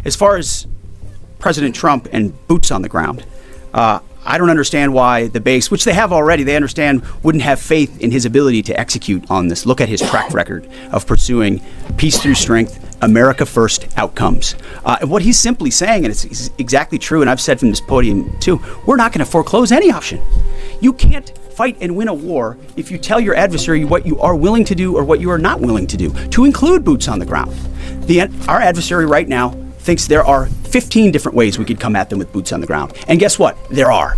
as far as President Trump and boots on the ground, I don't understand why the base, which they have already, they understand, wouldn't have faith in his ability to execute on this. Look at his track record of pursuing peace through strength, America first outcomes. What he's simply saying, and it's exactly true, and I've said from this podium too, we're not going to foreclose any option. You can't fight and win a war if you tell your adversary what you are willing to do or what you are not willing to do, to include boots on the ground. Our adversary right now thinks there are 15 different ways we could come at them with boots on the ground. And guess what? There are.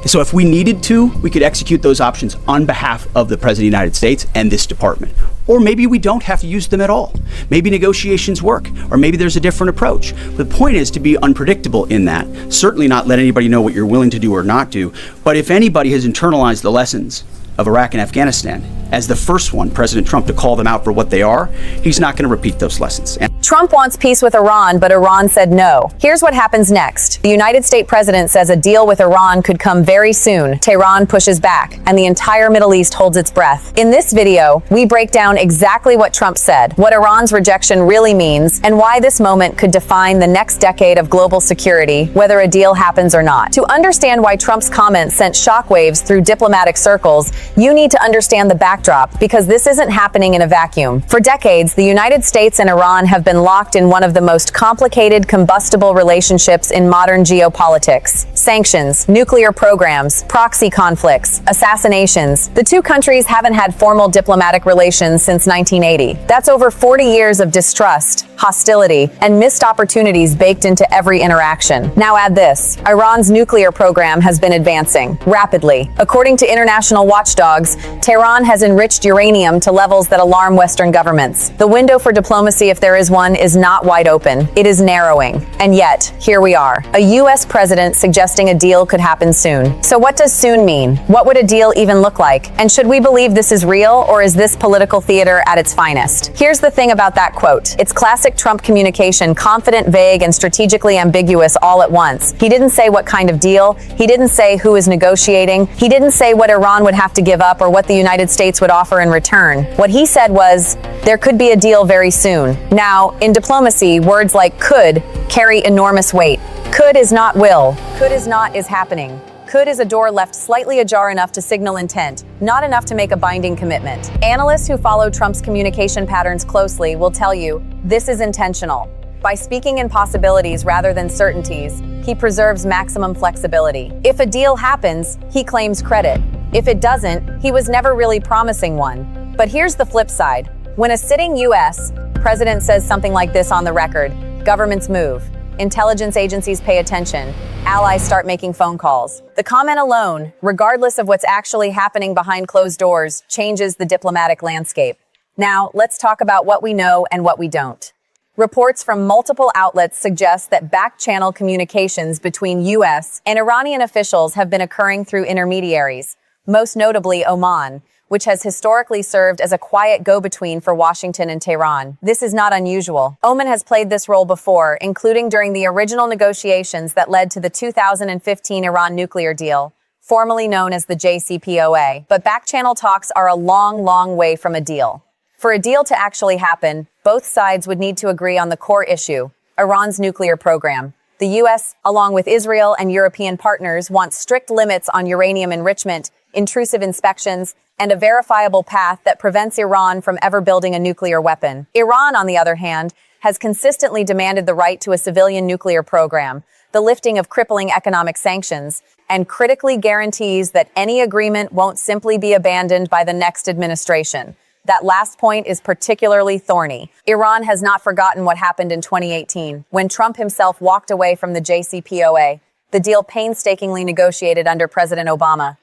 So if we needed to, we could execute those options on behalf of the President of the United States and this department. Or maybe we don't have to use them at all. Maybe negotiations work, or maybe there's a different approach. But the point is to be unpredictable in that. Certainly not let anybody know what you're willing to do or not do. But if anybody has internalized the lessons of Iraq and Afghanistan as the first one, President Trump, to call them out for what they are, he's not going to repeat those lessons. Trump wants peace with Iran, but Iran said no. Here's what happens next. The United States president says a deal with Iran could come very soon. Tehran pushes back, and the entire Middle East holds its breath. In this video, we break down exactly what Trump said, what Iran's rejection really means, and why this moment could define the next decade of global security, whether a deal happens or not. To understand why Trump's comments sent shockwaves through diplomatic circles, you need to understand the backdrop, because this isn't happening in a vacuum. For decades, the United States and Iran have been locked in one of the most complicated combustible relationships in modern geopolitics. Sanctions, nuclear programs, proxy conflicts, assassinations. The two countries haven't had formal diplomatic relations since 1980. That's over 40 years of distrust, hostility, and missed opportunities baked into every interaction. Now add this. Iran's nuclear program has been advancing rapidly. According to international watchdogs, Tehran has enriched uranium to levels that alarm Western governments. The window for diplomacy, if there is one, is not wide open. It is narrowing. And yet, here we are. A U.S. president suggesting a deal could happen soon. So what does soon mean? What would a deal even look like? And should we believe this is real, or is this political theater at its finest? Here's the thing about that quote. It's classic Trump communication, confident, vague, and strategically ambiguous all at once. He didn't say what kind of deal. He didn't say who is negotiating. He didn't say what Iran would have to give up or what the United States would offer in return. What he said was, there could be a deal very soon. Now, in diplomacy, words like could carry enormous weight. Could is not will. Could is not is happening. Could is a door left slightly ajar enough to signal intent, not enough to make a binding commitment. Analysts who follow Trump's communication patterns closely will tell you this is intentional. By speaking in possibilities rather than certainties, he preserves maximum flexibility. If a deal happens, he claims credit. If it doesn't, he was never really promising one. But here's the flip side. When a sitting U.S. president says something like this on the record, governments move. Intelligence agencies pay attention. Allies start making phone calls. The comment alone, regardless of what's actually happening behind closed doors, changes the diplomatic landscape. Now, let's talk about what we know and what we don't. Reports from multiple outlets suggest that back-channel communications between U.S. and Iranian officials have been occurring through intermediaries, most notably Oman, which has historically served as a quiet go-between for Washington and Tehran. This is not unusual. Oman has played this role before, including during the original negotiations that led to the 2015 Iran nuclear deal, formerly known as the JCPOA. But back-channel talks are a long, long way from a deal. For a deal to actually happen, both sides would need to agree on the core issue, Iran's nuclear program. The U.S., along with Israel and European partners, wants strict limits on uranium enrichment, intrusive inspections, and a verifiable path that prevents Iran from ever building a nuclear weapon. Iran, on the other hand, has consistently demanded the right to a civilian nuclear program, the lifting of crippling economic sanctions, and critically guarantees that any agreement won't simply be abandoned by the next administration. That last point is particularly thorny. Iran has not forgotten what happened in 2018, when Trump himself walked away from the JCPOA, the deal painstakingly negotiated under President Obama.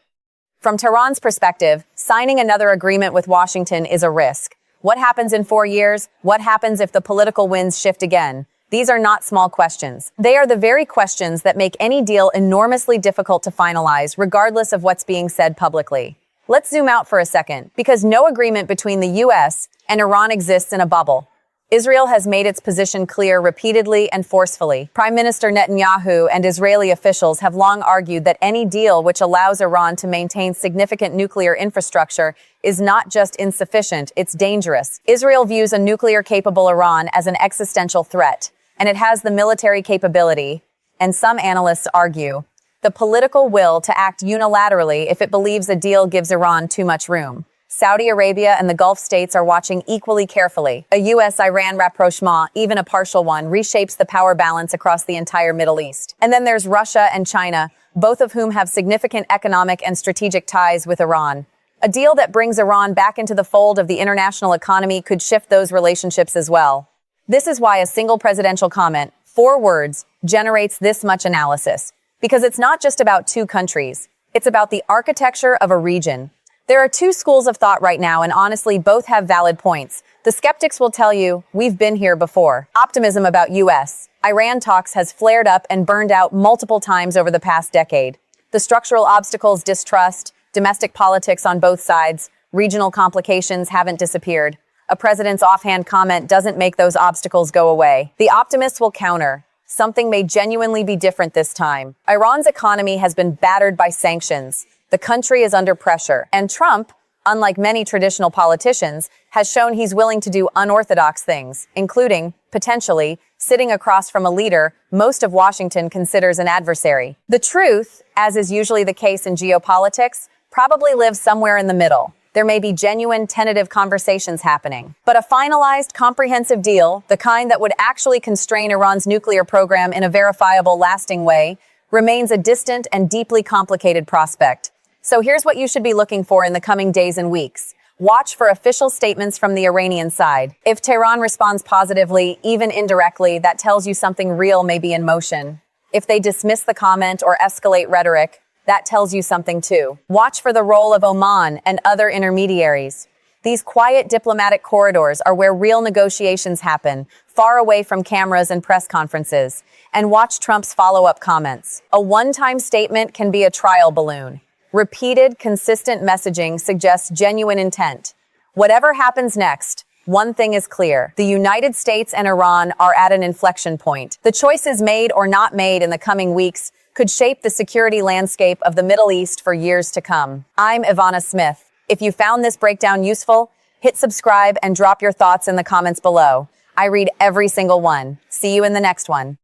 From Tehran's perspective, signing another agreement with Washington is a risk. What happens in 4 years? What happens if the political winds shift again? These are not small questions. They are the very questions that make any deal enormously difficult to finalize, regardless of what's being said publicly. Let's zoom out for a second, because no agreement between the U.S. and Iran exists in a bubble. Israel has made its position clear repeatedly and forcefully. Prime Minister Netanyahu and Israeli officials have long argued that any deal which allows Iran to maintain significant nuclear infrastructure is not just insufficient, it's dangerous. Israel views a nuclear-capable Iran as an existential threat, and it has the military capability, and some analysts argue, the political will to act unilaterally if it believes a deal gives Iran too much room. Saudi Arabia and the Gulf states are watching equally carefully. A U.S.-Iran rapprochement, even a partial one, reshapes the power balance across the entire Middle East. And then there's Russia and China, both of whom have significant economic and strategic ties with Iran. A deal that brings Iran back into the fold of the international economy could shift those relationships as well. This is why a single presidential comment, 4 words, generates this much analysis. Because it's not just about 2 countries. It's about the architecture of a region. There are 2 schools of thought right now, and honestly, both have valid points. The skeptics will tell you, we've been here before. Optimism about U.S.-Iran talks has flared up and burned out multiple times over the past decade. The structural obstacles, distrust, domestic politics on both sides, regional complications haven't disappeared. A president's offhand comment doesn't make those obstacles go away. The optimists will counter. Something may genuinely be different this time. Iran's economy has been battered by sanctions. The country is under pressure, and Trump, unlike many traditional politicians, has shown he's willing to do unorthodox things, including, potentially, sitting across from a leader most of Washington considers an adversary. The truth, as is usually the case in geopolitics, probably lives somewhere in the middle. There may be genuine, tentative conversations happening. But a finalized, comprehensive deal, the kind that would actually constrain Iran's nuclear program in a verifiable, lasting way, remains a distant and deeply complicated prospect. So here's what you should be looking for in the coming days and weeks. Watch for official statements from the Iranian side. If Tehran responds positively, even indirectly, that tells you something real may be in motion. If they dismiss the comment or escalate rhetoric, that tells you something too. Watch for the role of Oman and other intermediaries. These quiet diplomatic corridors are where real negotiations happen, far away from cameras and press conferences. And watch Trump's follow-up comments. A one-time statement can be a trial balloon. Repeated, consistent messaging suggests genuine intent. Whatever happens next, one thing is clear. The United States and Iran are at an inflection point. The choices made or not made in the coming weeks could shape the security landscape of the Middle East for years to come. I'm Ivana Smith. If you found this breakdown useful, hit subscribe and drop your thoughts in the comments below. I read every single one. See you in the next one.